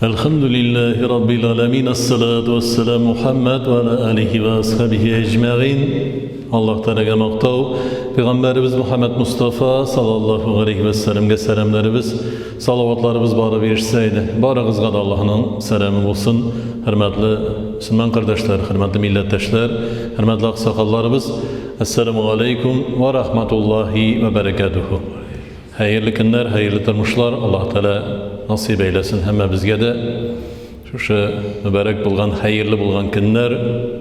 Elhamdülillahi Rabbil alemin. Esselatu vesselamu Muhammed ve ala alihi ve ashabihi ecma'in. Allah Teala maqtav. Peygamberimiz Muhammed Mustafa sallallahu aleyhi ve sellem'e selamlarımız, salavatlarımız barı verseydi. Barınızga da Allah'ın selamı olsun. Hürmetli Müslüman kardeşler, hürmetli milletteşler, hürmetli aksakallarımız. Esselamu aleyküm ve rahmetullahi ve berekatuhu. Hayırlı günler, hayırlı turmuşlar. Allah Teala nasip eylesin hemme bizge de. Şu mübarek bulgan, hayırlı bulgan günler,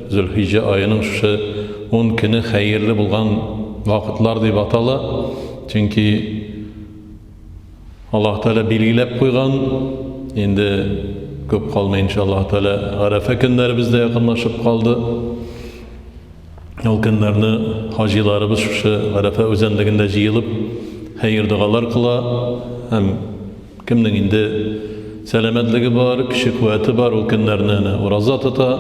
Zülhicce ayının şu 10 günü hayırlı bulgan vakitlar deyip atalı. Çünkü Allah Teala bilgilep koygan, endi köp kalmayın inşallah Teala. Arafa günleri bizde yakınlaşıp kaldı. O günlerini hacılarımız şu Arafa özenliginde jıyılıp hayır dualar kıla. Hem kimnin indi selametligi var, kişi kuvveti var, o günlerini oraza tuta.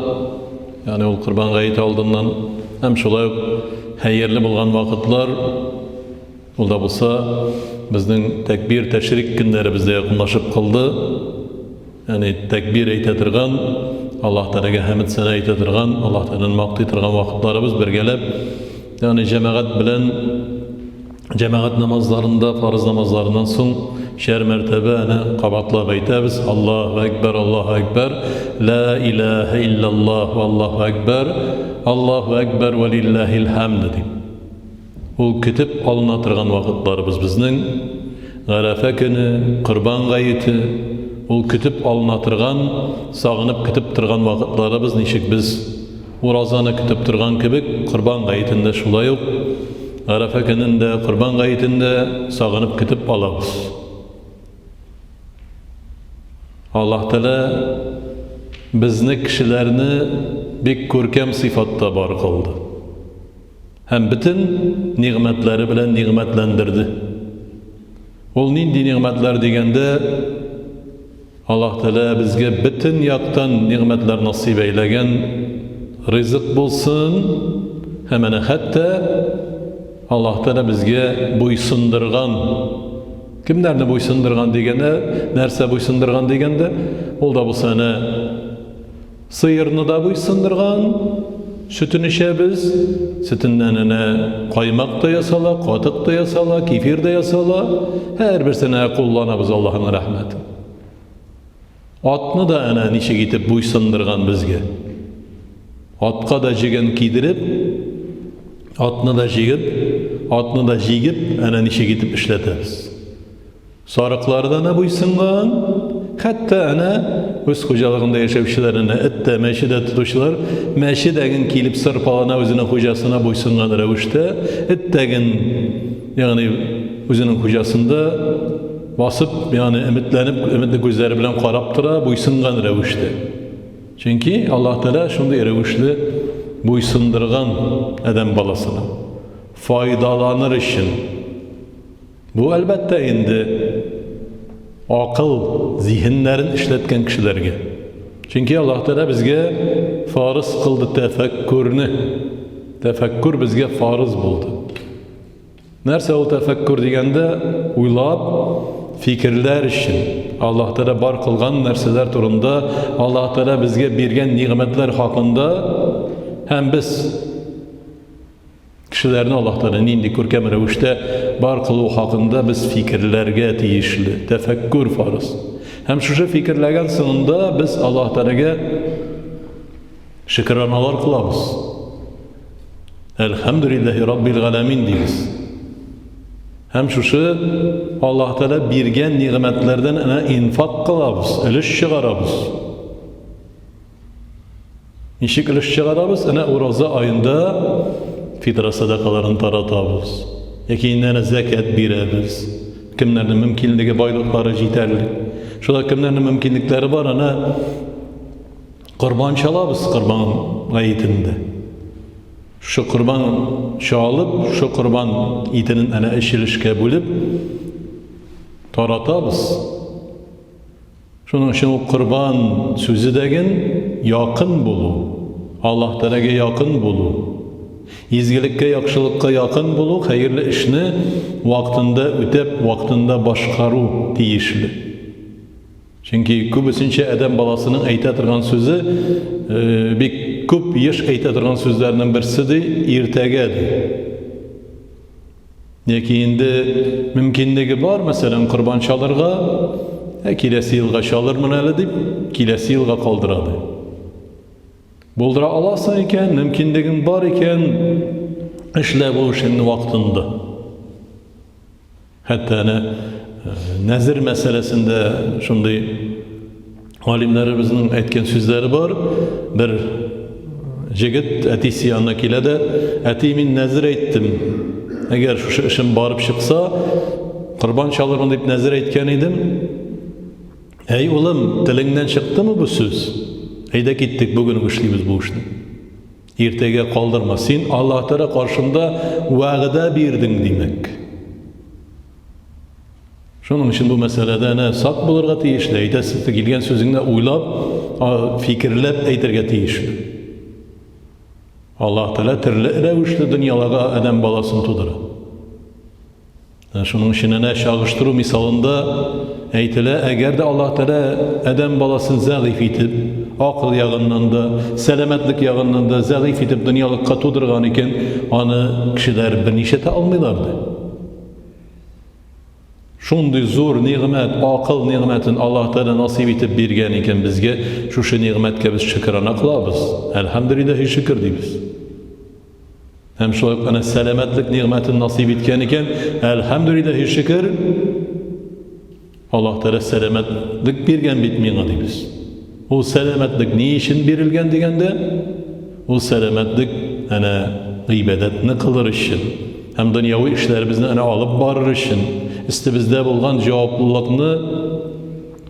Yani o kurban gayet aldığından hem şolay hayırlı bulgan vakitler o da bulsa bizden tekbir teşrik günleri bizde yakınlaşıp kaldı. Yani tekbir eytetirgan, Allah Teala'ga hamd sana eytetirgan, Allah Teala'nın maqtıytırgan vakitlarımız birgelep, yani cemaat bilen cemaat namazlarında, farz namazlarından son şer mertebe qabatlab aytamiz. Allahu ekber, Allahu ekber, la ilahe illallah, Allahu ekber, Allahu ekber ve lillahil hamd deyip. O kütüp alınatırgan vakitlarımız bizning Arafa günü, Qurban gayeti, o kütüp alınatırgan, sağınıp kütüp turgan vakitlarımız nişik biz urazanı kütüp turgan kibik, Qurban gayetinde şulay yok. Arafa gününde, Qurban gayetinde sağınıp kütüp alabız. Allah Teala bizni kişilerini bir körkem sıfatta bar kıldı. Hem bütün nimetleri bilen nimetlendirdi. Ol nindi nimetler degende Allah Teala bizge bütün yaktan nimetler nasip eylegen, rızık bulsun, hemen hatta Allah Teala bizge buysundurgan. Kimlerni buysundurgan degende, nerse buysundurgan degende, ol da bu sene sıyırını da buysundurgan, sütünü içebiz, sütünden kaymak da yasala, katık da yasala, kefir de yasala, her bir sene kullanabız Allah'ın rahmeti. Atını da nişe gitip buysundurgan bizge. Atka da jigen kiydirip, atını da jigip, nişe gitip işletiriz. Sarıklarda buysungan, hatta öz hocalarında yaşayışlarına ette, meşide tutuşlar, meşidegin kilip sırpalana özünün hocasına buysungan revişte, ettegin yani özünün hocasında basıp yani ümitli gözleri bilen qaraptıra buysungan revişte. Çünkü Allah Teala şunday revişli buysundurgan adam balasına faydalanır için. Bu elbette indi akıl, zihinlerin işletken kişilerge. Çünkü Allah Teala bizge farız kıldı tefekkürünü. Tefekkür bizge farız buldu. Nerse o tefekkür degende uylap fikirler için Allah Teala bar kılgan nerseler turunda Allah Teala bizge bergen nimetler hakkında hem biz kişilerini Allah Teala nindi körkem revişte bar kılığı hakkında biz fikirlerge tiyişli, tefekkür farız. Hem şu fikirlergen sonunda biz Allah Teala'ga şükranalar kılabız. Elhamdülillahi Rabbil alemin deyiz. Hem şu Allah Teala bergen nimetlerden infak kılabız, iliş çıkarabız. Nişik iliş çıkarabız, Uraza ayında fitra sadakalarını taratabız. Ekinden zekat beremiz. Kimlerinin mümkünlüğü baylıkları yeterli. Şurada kimlerinin mümkünlükleri var kurban çalabız kurban gayetinde. Şu kurban çalıp, şu kurban itinin eşilişke bölüp taratabız. Şunun için o kurban sözü degin yakın bulu. Allah Teala'ga yakın bulu. İzgilikке, yakşılıkka yakın bulup, hayırlı işini vaktinde ötep, vaktinde başkaru deyişli. Çünkü köpüsünçe adam balasının ayta turgan sözü bir köp yaş ayta turgan sözlerinden birisi irtegedi. Neki endi mümkinligi var, mesela qurban çalırga, kelesi yılga çalırmın әлі deyip, kelesi yılga kaldırады. Buldura alasın iken, mümkinligin var iken, işle bu işin vaktinde. Hatta nezir meselesinde şunday alimlerimizin etken sözleri var. Bir jigit etisi yanına keledi, etimin nezir ettim. Eğer şu işim barıp çıksa, qurban çalırım deyip nezir etken idim. Ey oğlum, tilinden çıktı mı bu söz? Eyde gittik bugün işleyimiz bu işini. Ertege kaldırma. Sen Allah Teala karşında vaada birdin demek. Şunun için bu meselede ne sak bulurga tiyişli. Eyde size gelgen sözünde uylap, fikirlep eytirge tiyişli. Allah Teala türlü revişli dünyalara adam balasını tudur. Şunun için ne şağıştırı misalında eytile, eğer de Allah Teala adam balasını zayıf itip, akıl yağından da, selametlik yağından da zayıf itip dünyalıkka tudurgan iken, onu kişiler bir nişete almıyorlardı. Şunday zor nimet, akıl nimetin Allah Teala nasip etip bergen iken bizge, şu nimetke biz şükürana kılabız. Elhamdülillahi şükür deybiz. Hem şolayıp ana selametlik nimetin nasip etken iken, elhamdülillahi şükür, Allah Teala selametlik bergen bitmeyen deybiz. O selametlik ne için berilgen degende? O selametlik ana ibadetini kılır için, hem dünyavi işlerimizni ana alıp barır için, bizde bulgan cevaplılarını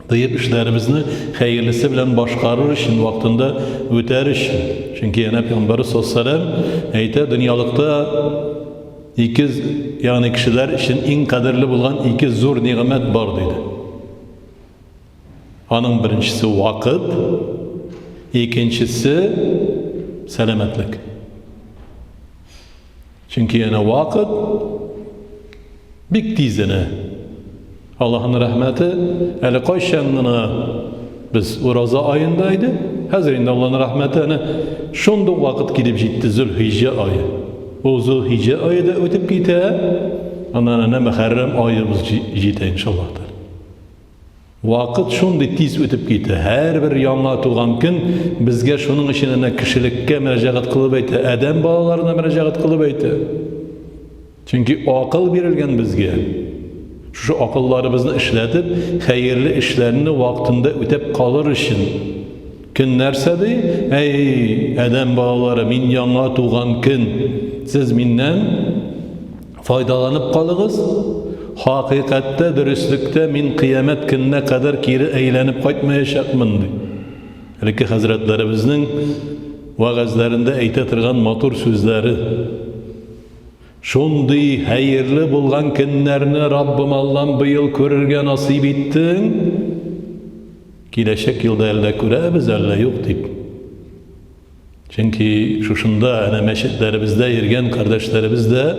deyip işlerimizni hayırlısı bilen başkarır için, vaktinde öter için. Çünkü Peygamber sallallahu aleyhi ve sellem eyte dünyalıkta yani kişiler için en kaderli bulgan iki zor nimet var dedi. Onun birincisi vakit, ikincisi selametlik. Çünkü vakit bik tizine. Allah'ın rahmeti eli koyşanlığına biz Uraza ayındaydı. Hazırında Allah'ın rahmeti şundu vakit gidip gitti Zülhicce ayı. O Zülhicce ayı da ötüp gitti. Ondan Muharrem ayımız gitti inşallah. Vakit şundu tiz ötüp gitti. Her bir yanına tuğan gün bizge şunun için kişilikke müracaat kılıp etti. Adam bağlarına müracaat kılıp etti. Çünkü akıl verilgen bizge. Şu akıllarımızı işletip, hayırlı işlerini vaktinde ötep kalır için. Gün nersedi? Ey adam bağları, min yanına tuğan gün, siz mindən faydalanıp kalığız. Hakikatte, dürüstlükte min kıyamet gününe kadar geri eğlenip kaytmayacakmın. Halbuki Hazretlerimizin vaazlarında eytetirgan matur sözleri. Şunday hayırlı bulgan günlerini Rabbim Allah'ım bu yıl körürge nasip ettin. Gelecek yılda elde körəbiz, elde yok deyip. Çünkü şuşunda meşitlerimizde yergen kardeşlerimizde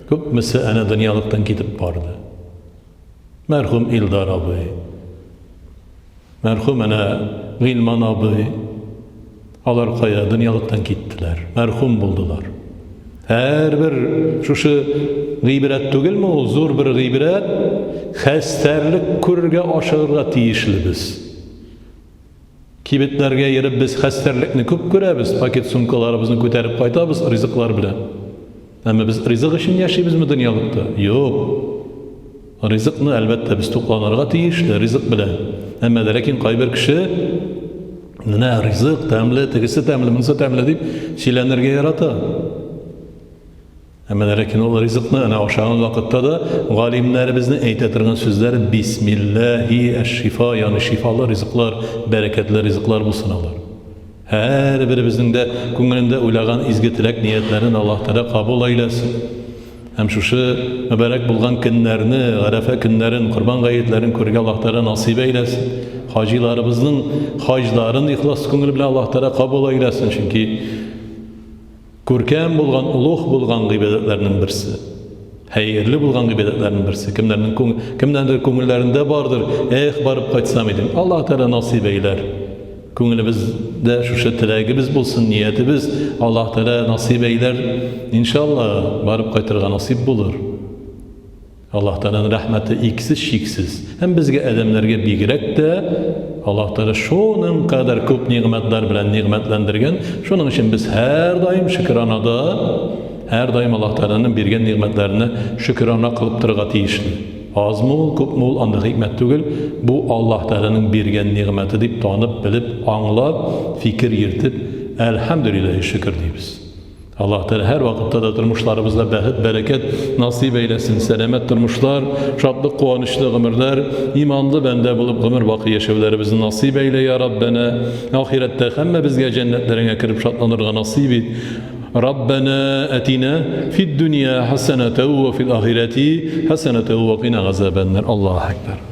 köpmesi dünyalıktan gidip vardı. Merhum İldar abi, merhum Gilman abi, Alarkaya dünyalıktan gittiler, merhum buldular. Her bir şuşu gıybret tügül mü o zor bir gıybret, xəstərlik körge aşağıra tiyişli biz. Kibitlerge yerip biz xəstərlikni köp görebiz, paket sumkalarımızı köterip kaytabız rızıklar bilen. Ama biz rızık için yaşayız mı dünyalıkta? Yok. Rızıkını elbette biz toplanırga tiyişli, rızık bilen. Ama lakin kaybir kişi ne rızık temli, tegisi temli, mınsı temli deyip silenirge yarata. Ama lakin o rızıkını aşağın vakitte da galimlerimizin eytetirgen sözleri Bismillahi-eş-şifa, yani şifalı rızıklar, bereketli rızıklar bu sınalar. Her birimizin de gününde uylagan izgi tilek niyetlerini Allah Teala kabul eylesin. Hem şu mübarek bulgan günlerini, Arefe günlerin, kurban gayetlerin körge Allah Teala nasip eylesin. Hacılarımızın haclarını ihlas günü bile Allah Teala kabul eylesin. Çünkü Kurken bulgan, uluh bulgan gıybetlerinin birisi. Hayırlı bulgan ibadetlerin birisi. Kimlerdir köngüllerinde vardır. Barıp kaçsam edin. Allah Teala nasip eyler. Köngülümüzde şu tilagimiz bulsun, niyetimiz Allah Teala nasip eyler. İnşallah barıp kaytırga nasip bulur. Allah Teala'nın rahmeti iksiz şiksiz. Hem bizge adamlarga bigirek de Allah Teala şunun kadar köp nimetler bilen nimetlendirgen. Şunun için biz her daim şükranada, her daim Allah Teala'nın bergen nimetlerine şükrana kılıp turga tiyişli. Az mı, köp mü anda hikmet tügül. Bu Allah Teala'nın bergen nimeti deyip tanıp, bilip, anlap, fikir yirtip, elhamdülillahi şükür deybiz. Allah Teala her vakitte de durmuşlarımızda behit, bereket nasip eylesin. Selamet durmuşlar, şadlık, kuvanışlı ömürler, imanlı bende bulup ömür bakı yaşavlarımızı nasip eyle ya Rabbena. Ahirette hemme bizge cennetlerine kirip şadlanırga nasip et. Rabbena atina fid dünya hasenete ve fil ahireti hasenete ve qina gazabenler. Allahu Ekber.